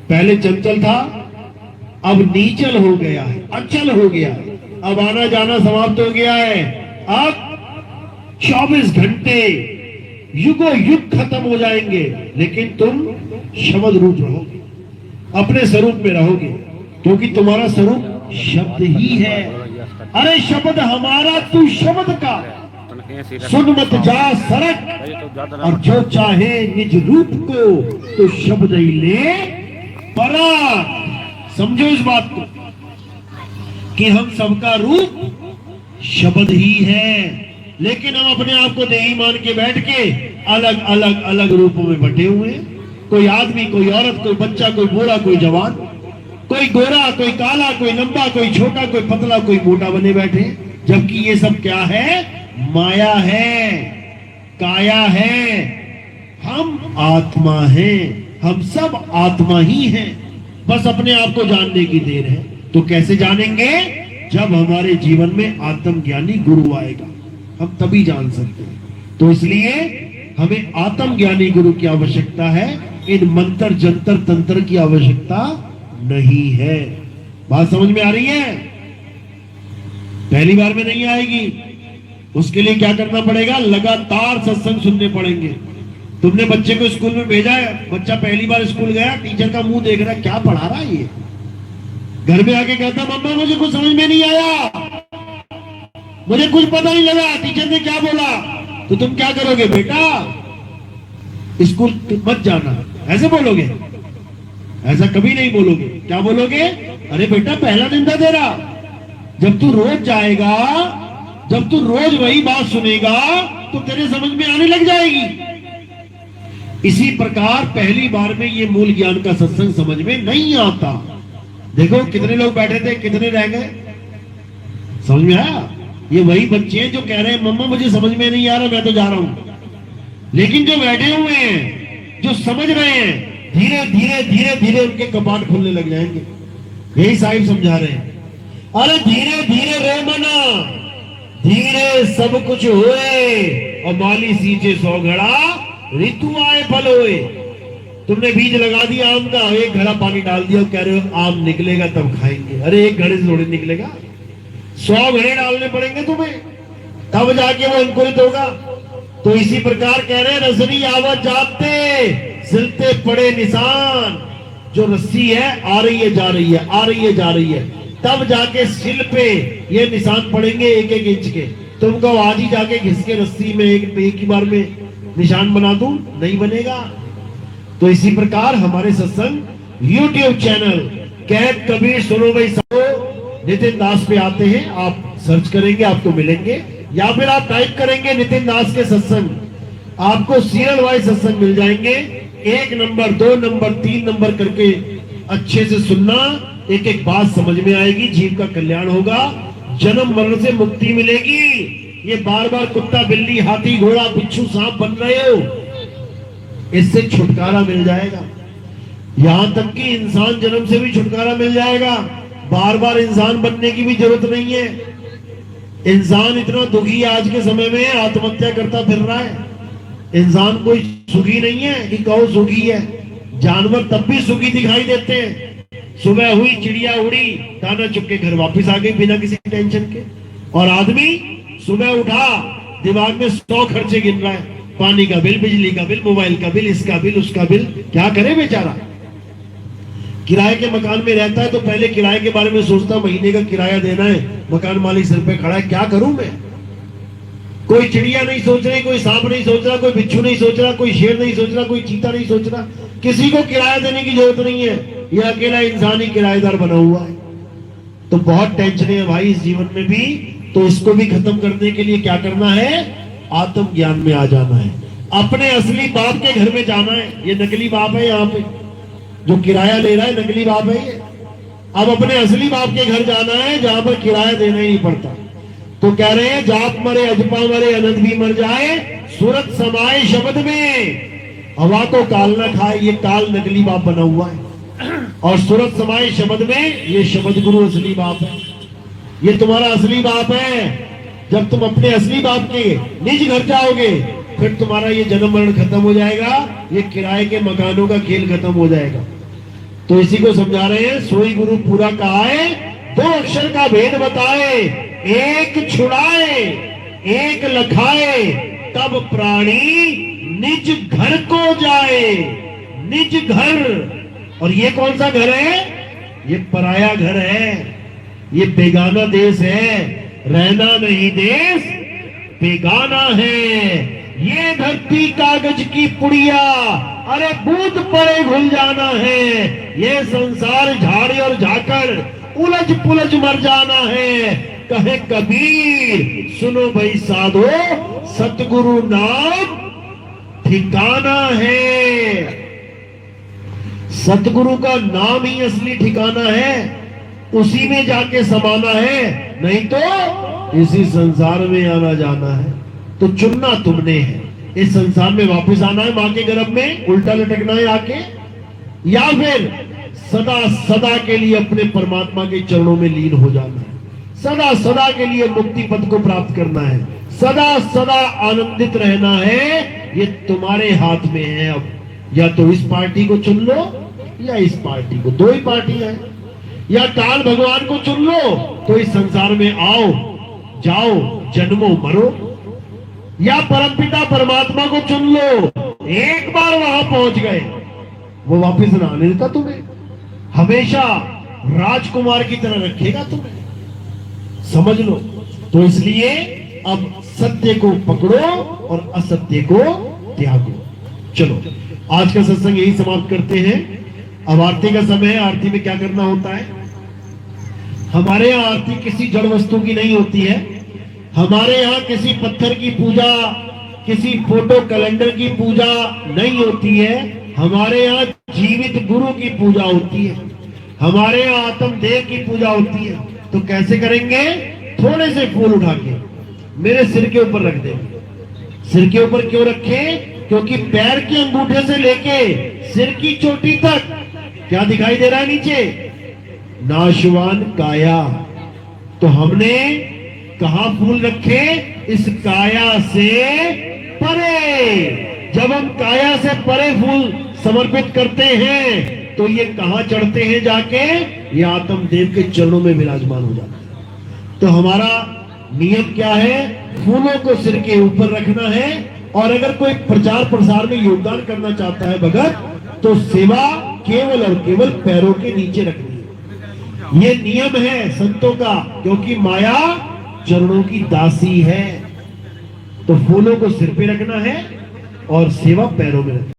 पहले चंचल था, अब नीचल हो गया है, अचल हो गया है, अब आना जाना समाप्त हो गया है। अब 24 घंटे युगो युग खत्म हो जाएंगे, लेकिन तुम शब्द रूप रहोगे, अपने स्वरूप में रहोगे, क्योंकि तुम्हारा स्वरूप शब्द ही है। अरे शब्द हमारा, तू शब्द का, सुन मत जा सरक, और जो चाहे निज रूप को, तो शब्द ही ले पराग। समझो इस बात को कि हम सबका रूप शब्द ही है, लेकिन हम अपने आप को देही मान के बैठ के अलग अलग अलग रूपों में बटे हुए हैं। कोई आदमी, कोई औरत, कोई बच्चा, कोई बूढ़ा, कोई जवान, कोई गोरा, कोई काला, कोई लंबा, कोई छोटा, कोई पतला, कोई मोटा बने बैठे। जबकि ये सब क्या है? माया है, काया है। हम आत्मा हैं, हम सब आत्मा ही हैं, बस अपने आप को जानने की देर है। तो कैसे जानेंगे? जब हमारे जीवन में आत्मज्ञानी गुरु आएगा, हम तभी जान सकते हैं। तो इसलिए हमें आत्मज्ञानी गुरु की आवश्यकता है, इन मंत्र जंतर तंत्र की आवश्यकता नहीं है। बात समझ में आ रही है? पहली बार में नहीं आएगी। उसके लिए क्या करना पड़ेगा? लगातार सत्संग सुनने पड़ेंगे। तुमने बच्चे को स्कूल में भेजा है, बच्चा पहली बार स्कूल गया, टीचर का मुंह देख रहा है, क्या पढ़ा रहा है ये। घर में आके कहता, मम्मा मुझे कुछ समझ में नहीं आया, मुझे कुछ पता नहीं लगा, टीचर ने क्या बोला। तो तुम क्या करोगे? बेटा स्कूल मत जाना, ऐसे बोलोगे? ऐसा कभी नहीं बोलोगे। क्या बोलोगे? अरे बेटा पहला दिन था तेरा, जब तू रोज जाएगा, जब तू रोज वही बात सुनेगा, तो तेरे समझ में आने लग जाएगी। इसी प्रकार पहली बार में ये मूल ज्ञान का सत्संग समझ में नहीं आता। देखो कितने लोग बैठे थे, कितने रह गए, समझ में आया? ये वही बच्चे हैं जो कह रहे हैं मम्मा मुझे समझ में नहीं आ रहा, मैं तो जा रहा हूं। लेकिन जो बैठे हुए हैं, जो समझ रहे हैं, धीरे धीरे धीरे धीरे उनके कपाट खुलने लग जाएंगे। यही साहिब समझा रहे हैं। अरे धीरे धीरे रे मना, धीरे सब कुछ होए, और माली सींचे 100 घड़ा, ऋतु आए फल होए। तुमने बीज लगा दिया आम का, एक घड़ा पानी डाल दिया, कह रहे हो आम निकलेगा तब खाएंगे। अरे एक घड़े से थोड़ी निकलेगा, 100 घड़े डालने पड़ेंगे तुम्हें, तब जाके वो अंकुरित होगा। तो इसी प्रकार कह रहे हैं, रसनी आवत जाते सिलते पड़े निशान। जो रस्सी है आ रही है जा रही है, आ रही है जा रही है, तब जाके सिल पे ये निशान पड़ेंगे 1-1 इंच के। तुमको आज ही जाके घिस के रस्सी में एक ही बार में निशान बना दूं, नहीं बनेगा। तो इसी प्रकार हमारे सत्संग YouTube चैनल कहत कबीर सुनो भाई सबो नितिन दास पे आते हैं। आप सर्च करेंगे आपको मिलेंगे, या फिर आप टाइप करेंगे नितिन दास के सत्संग, आपको सीरियल वाइज सत्संग मिल जाएंगे। 1 नंबर 2 नंबर 3 नंबर करके अच्छे से सुनना, एक एक बात समझ में आएगी, जीव का कल्याण होगा, जन्म मरण से मुक्ति मिलेगी। ये बार बार कुत्ता बिल्ली हाथी घोड़ा बिच्छू सांप बन रहे हो, इससे छुटकारा मिल जाएगा। यहां तक कि इंसान जन्म से भी छुटकारा मिल जाएगा, बार बार इंसान बनने की भी जरूरत नहीं है। इंसान इतना दुखी आज के समय में आत्महत्या करता फिर रहा है। इंसान कोई सुखी नहीं है कि कहो सुखी है। जानवर तब भी सुखी दिखाई देते हैं। सुबह हुई, चिड़िया उड़ी, दाना चुग के घर वापस आ गई बिना किसी टेंशन के। और आदमी सुबह उठा, दिमाग में 100 खर्चे गिन रहा है, पानी का बिल, बिजली का बिल, मोबाइल का बिल, इसका बिल, उसका बिल। क्या करे बेचारा? किराए के मकान में रहता है तो पहले किराए के बारे में सोचता, महीने का किराया देना है, मकान मालिक सिर पे खड़ा है, क्या करूं मैं? कोई चिड़िया नहीं सोच रही, कोई सांप नहीं सोच रहा, कोई बिच्छू नहीं सोच रहा, कोई शेर नहीं सोच रहा, कोई चीता नहीं सोच रहा। किसी को किराया देने की जरूरत नहीं है। ये अकेला इंसान ही किराएदार बना हुआ है। तो बहुत टेंशन है भाई इस जीवन में भी। तो इसको भी खत्म करने के लिए क्या करना है? आत्म ज्ञान में आ जाना है, अपने असली बाप के घर में जाना है। ये नकली बाप है, यहाँ पे जो किराया ले रहा है नकली बाप है ये। अब अपने असली बाप के घर जाना है जहां पर किराया देना ही नहीं पड़ता। तो कह रहे हैं जाप मरे अजपा मरे अनंत भी मर जाए, सूरत समाए शब्द में, हवा को काल ना खाए। ये काल नकली बाप बना हुआ है, और सूरत समाए शब्द में, ये शब्द गुरु असली बाप है। ये तुम्हारा असली बाप है। जब तुम अपने असली बाप के निज घर जाओगे फिर तुम्हारा ये जन्म मरण खत्म हो जाएगा, ये किराए के मकानों का खेल खत्म हो जाएगा। तो इसी को समझा रहे हैं, सोई गुरु पूरा कहाए, दो अक्षर का भेद बताए, एक छुड़ाए एक लखाए, तब प्राणी निज घर को जाए। निज घर, और ये कौन सा घर है? ये पराया घर है, ये बेगाना देश है। रहना नहीं देश बेगाना है। ये धरती कागज की पुड़िया, अरे बूंद पड़े घुल जाना है। ये संसार झाड़ी और झाकड़, उलझ पुलझ मर जाना है। कहे कबीर सुनो भाई साधो, सतगुरु नाम ठिकाना है। सतगुरु का नाम ही असली ठिकाना है, उसी में जाके समाना है, नहीं तो इसी संसार में आना जाना है। तो चुनना तुमने है, इस संसार में वापस आना है मां के गर्भ में, उल्टा लटकना है आके, या फिर सदा सदा के लिए अपने परमात्मा के चरणों में लीन हो जाना है, सदा सदा के लिए मुक्ति पद को प्राप्त करना है, सदा सदा आनंदित रहना है। ये तुम्हारे हाथ में है। अब या तो इस पार्टी को चुन लो या इस पार्टी को, दो ही पार्टियां हैं। या काल भगवान को चुन लो तो इस संसार में आओ जाओ जन्मो मरो, या परमपिता परमात्मा को चुन लो। एक बार वहां पहुंच गए वो वापस ना आने देता तुम्हें, हमेशा राजकुमार की तरह रखेगा तुम्हें, समझ लो। तो इसलिए अब सत्य को पकड़ो और असत्य को त्यागो। चलो आज का सत्संग यही समाप्त करते हैं। अब आरती का समय है। आरती में क्या करना होता है? हमारे यहाँ आरती किसी जड़ वस्तु की नहीं होती है। हमारे यहाँ किसी पत्थर की पूजा, किसी फोटो कैलेंडर की पूजा नहीं होती है। हमारे यहाँ जीवित गुरु की पूजा होती है। हमारे यहाँ आत्म देव की पूजा होती है। तो कैसे करेंगे? थोड़े से फूल उठा के मेरे सिर के ऊपर रख देंगे। सिर के ऊपर क्यों रखे? क्योंकि पैर के अंगूठे से लेके सिर की चोटी तक क्या दिखाई दे रहा है नीचे? नाशवान काया। तो हमने कहा फूल रखे? इस काया से परे। जब हम काया से परे फूल समर्पित करते हैं तो ये कहां चढ़ते हैं जाके? ये आत्म देव के चरणों में विराजमान हो जाते हैं। तो हमारा नियम क्या है? फूलों को सिर के ऊपर रखना है। और अगर कोई प्रचार प्रसार में योगदान करना चाहता है भगत, तो सेवा केवल और केवल पैरों के नीचे रखनी है। ये नियम है संतों का, क्योंकि माया चरणों की दासी है। तो फूलों को सिर पे रखना है और सेवा पैरों में रखना है।